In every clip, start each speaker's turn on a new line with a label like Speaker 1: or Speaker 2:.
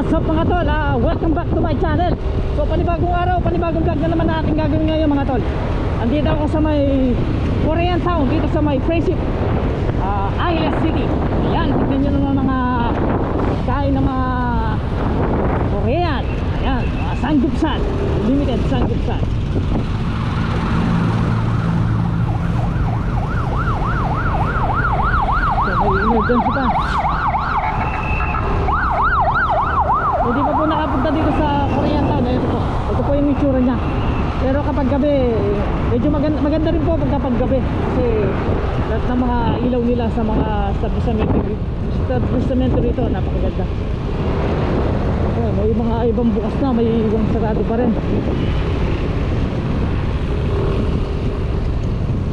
Speaker 1: what's up mga tol? Welcome back to my channel. So panibagong araw, panibagong vlog na naman natin gagawin ngayon mga tol. Andito ako sa may Korean town, dito sa may Friendship Island City. Ayan, tignan nyo naman mga kain ng mga Korean. Ayan, mga sanggupsan, limited sanggupsan. So may emergency pa. Hindi pa po nakapunta dito sa Korean town. Ito po yung itsura niya. Pero kapag gabi, medyo maganda rin po pagkapag gabi. Kasi lahat ng mga ilaw nila sa mga establishment rito, napakaganda. May mga ibang bukas na, may ibang sarado pa rin.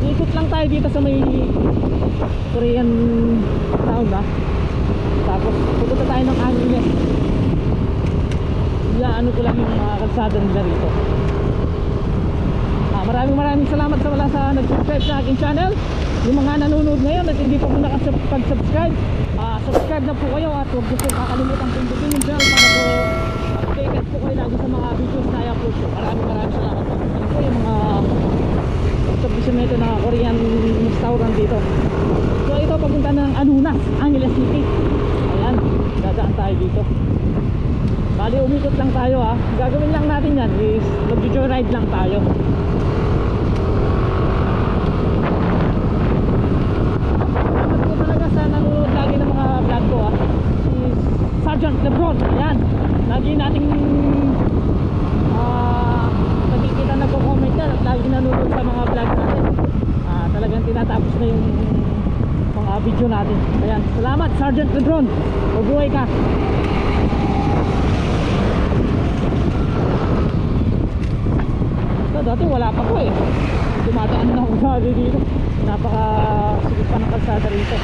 Speaker 1: Ikot lang tayo dito sa may Korean town Tapos pupunta tayo ng Angeles. Ano ko lang yung mga kalsada nila rito. Maraming salamat sa wala sa nag-subscribe sa aking channel. Yung mga nanonood ngayon at hindi pa po nakapag-subscribe, subscribe na po kayo at huwag po kakalimutan pindutin yung bell para po updated po kayo lagi sa mga videos na i-upload ko. Maraming salamat po. Ano po yung mga establishment na Korean restaurant dito. So ito papunta ng Anunas, Angeles City. Ayan, dadaan tayo dito. Bali umikot lang tayo Gagawin lang natin yan is mag-joyride lang tayo. Salamat po talaga sa nanonood lagi ng mga vlog ko Si Sergeant Lebron. Ayan, lagi nating nakikita nagko-comment yan at lagi nanonood sa mga vlog natin. Talagang tinatapos na yung mga video natin. Ayan, salamat Sergeant Lebron. Mabuhay ka. Dati wala pa ko dumadaan na ako dito. Napakasigit pa ng kalsada rito.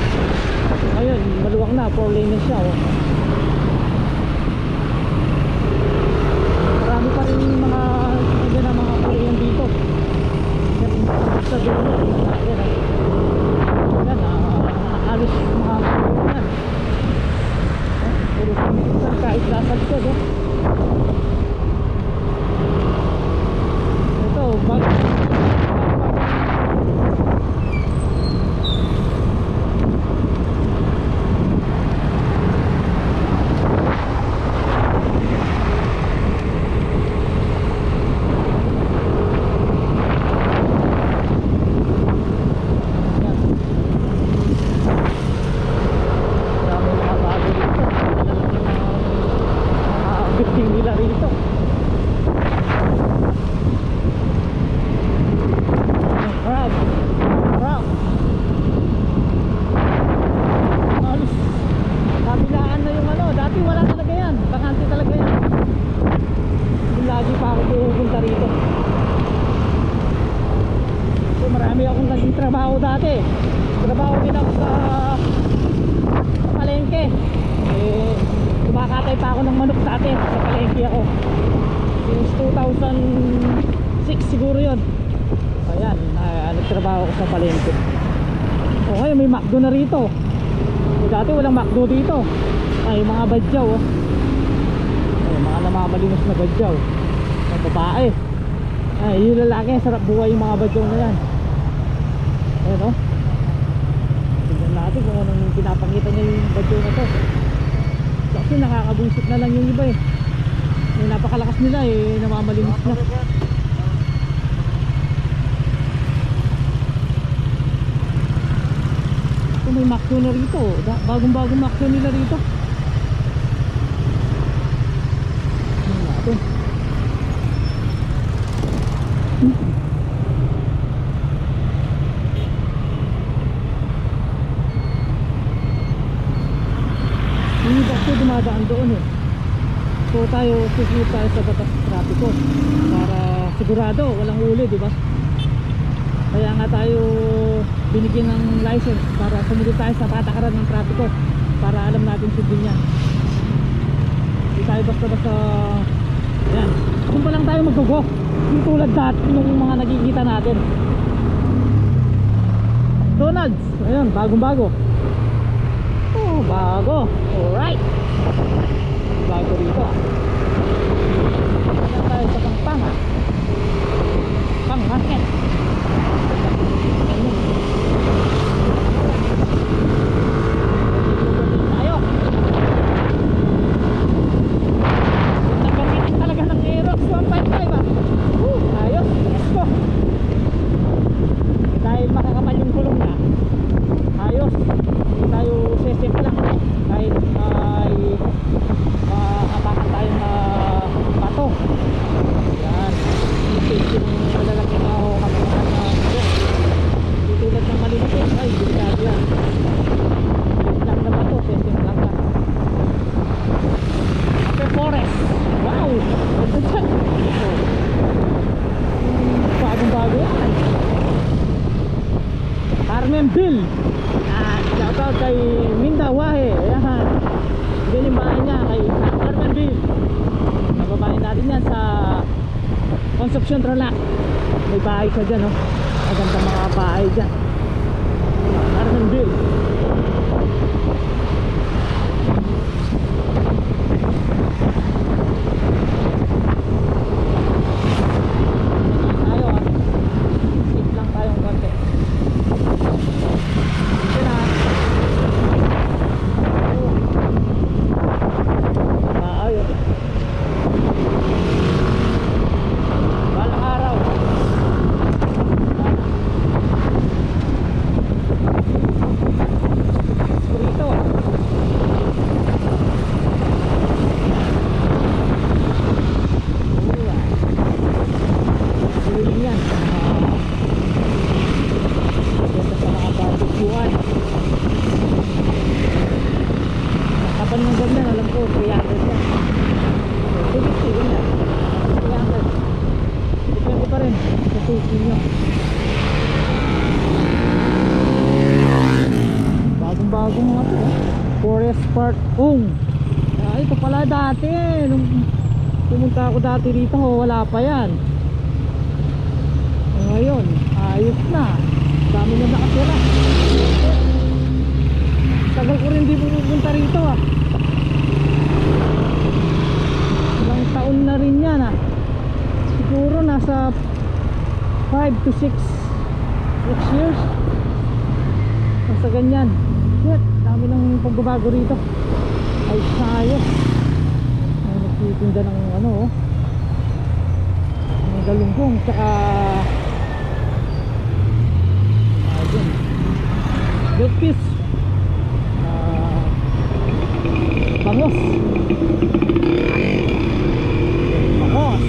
Speaker 1: Ngayon maluwang na, 4 lane na siya Marami pa rin mga mga Korean dito. Sa dulo yan halos mga Korean. Puro kami kahit nasa likod trabaho din ako sa palengke. Kumakatay pa ako ng manok dati sa palengke ako since 2006 siguro yun. Ayan, nagtrabaho ako sa palengke. Ngayon may McDo na rito. Dati walang McDo dito. Ay mga badyaw mga namamalinos na badyaw, mga babae. Ay yung lalaki, sarap buhay yung mga badyaw na yan. Ayan tignan natin kung anong pinapakita niya yung badyaw na to. Kasi nakakabuisit na lang yung iba yung napakalakas nila namamalinis na. Ito may McDo na rito. Bagong McDo nila rito. Ayan natin. Yung iba ko dumadaan doon So susunod tayo sa batas trapiko para sigurado walang huli, diba? Kaya nga tayo binigyan ng license para sumunod tayo sa patakaran ng trapiko para alam natin sundin yan. Hindi tayo basta-basta ayan, kung pa lang tayo mag-go yung tulad dati yung mga nakikita natin. Donald's, ayun, bagong bago. Oh, bago. Alright, pagbabago rito ah. Ayan tayo sa Pangpang ah. Pang Market. Ayun. Tayo. Nagamitin talaga ng Aerox 155 ah. Ayos, let's go. Dahil makakapal yung gulong na, ayos, hindi tayo sesip lang kahit ay maapakan tayo na bato. Yan, safety ng malalaking kamamahan na gulong. Hindi tulad ng maliliit, ay delikado yan. Maliit lang na bato, sesip lang na. Upper Forest, wow, ito dyan. Bagong-bago yan. Carmenville. Shout out kay Minda Wahe. Ayan. Yan yung bahay niya kay Carmenville. Nababahin natin yan sa Concepcion Tarlac. May bahay ka dyan, oh. Maganda mga bahay dyan. Carmenville. Bagong mga to, Forest Park Ong. Ito pala dati nung pumunta ako dati rito, wala pa yan. Ngayon ayos na, dami na nakatira. Tagal ko rin di pupunta rito ah. Ilang taon na rin yan ah. Siguro nasa 5 to 6 years. Basta ganyan. Yan, dami ng pagbabago rito. Ay sayo. May nagtitinda ng ano oh, ng galunggong tsaka ayun, milk fish, bangos, bangos.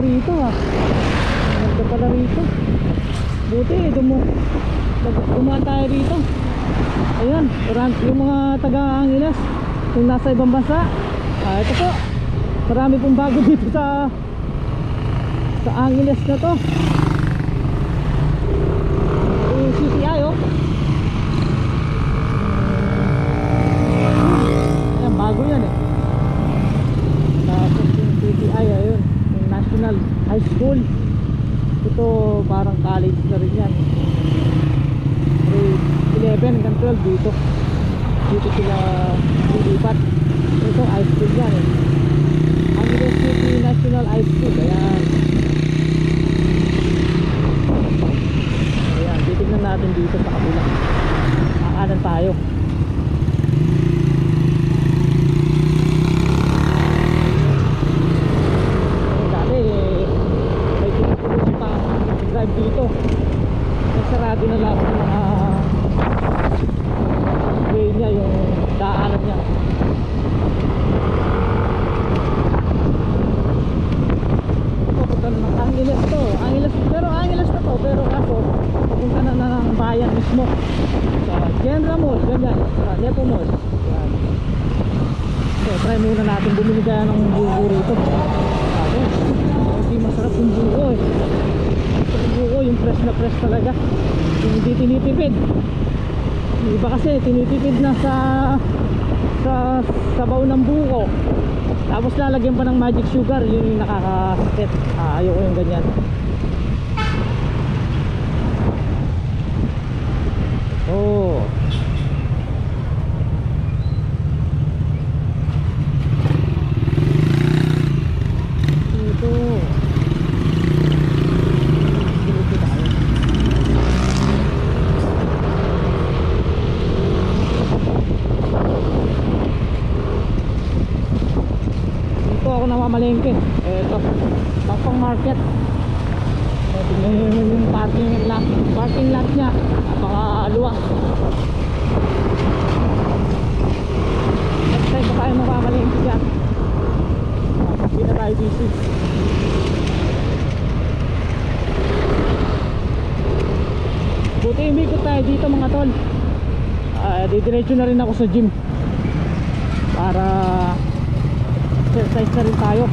Speaker 1: Rito ah, ganda pala rito. Buti dumaan tayo rito. Ayan, yung mga taga-Angeles, yung nasa ibang bansa, ito po, marami pong bago dito sa Angeles na to. Yung CCI oh, ayan, bago yan eh. Tapos yung CCI ayun, National High School. Ito parang college na rin yan. Grade 11 hanggang 12 dito sila lilipat. Ito high school yan eh, Angeles City National High School. Ayan, ayan, titignan natin dito sa kabila. Kakanan tayo. Dito nasarado na lahat ng mga way niya, yung daanan niya. muna natin bumili kaya ng buko rito. Tapos hindi masarap yung buko eh. Yung buko yung fresh na fresh talaga, yung hindi tinitipid. Yung iba kasi tinitipid na sa sabaw ng buko, tapos lalagyan pa ng magic sugar, yun yung nakakasakit. Ayoko yung ganyan. Oh, ito dito tayo. Dito ako namamalengke. Ito Tangpang Market. Tingnan yung parking lot nya, napakaluwang. Next time pa tayo mamamalengke dyan, hindi na tayo busy. Buti umikot tayo dito mga tol. Didiretso na rin ako sa gym para exercise na rin tayo.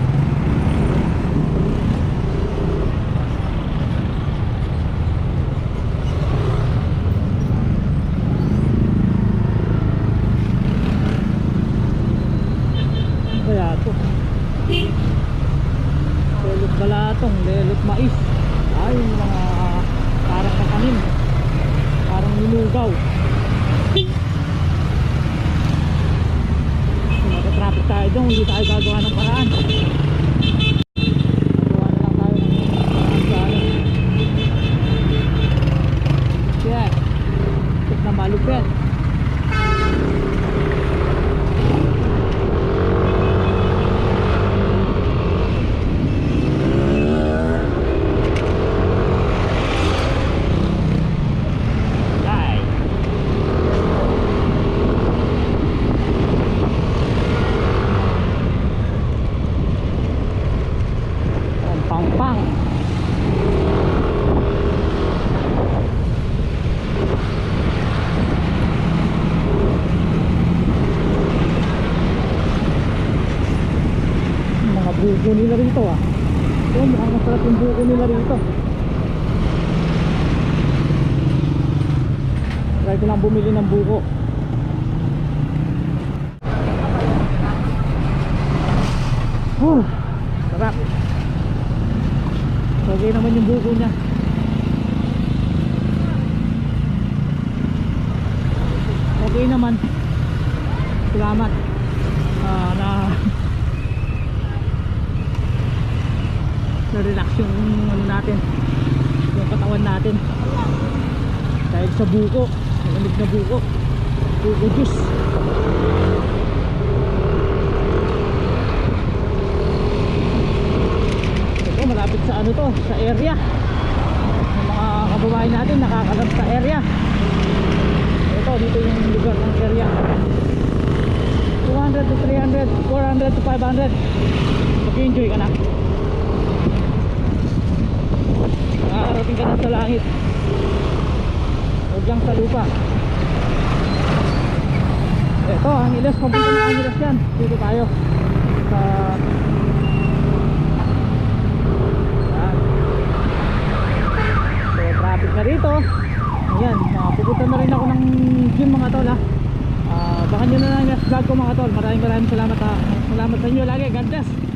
Speaker 1: Kaya ito lelot balatong, lelot mais, ay yung mga parang kakanin, parang nilugaw. Nagka-traffic tayo doon, hindi tayo gagawa ng paraan. Gagawa na lang tayo ng paraan. Kaya ito na malupit. Buko nila rito ito mukhang masarap yung buko nila rito. Try ko lang bumili ng buko. Sarap. Okay naman yung buko nya. Okay naman. Salamat na-relax yung ano natin, yung katawan natin dahil sa buko, malamig na buko juice. Ito malapit sa ano to, sa area yung mga kababayan natin nakakalap sa area. Ito dito yung lugar ng area. 200 to 300, 400 to 500, mag-enjoy ka na. Nakakarating ka na sa langit, huwag lang sa lupa. Ito Angeles, papunta na Angeles yan. Dito tayo sa yan. So traffic na rito. Ayan, pupunta na rin ako ng gym mga tol. Baka nyo na lang yung vlog ko mga tol. Maraming salamat. Salamat sa inyo lagi. God bless.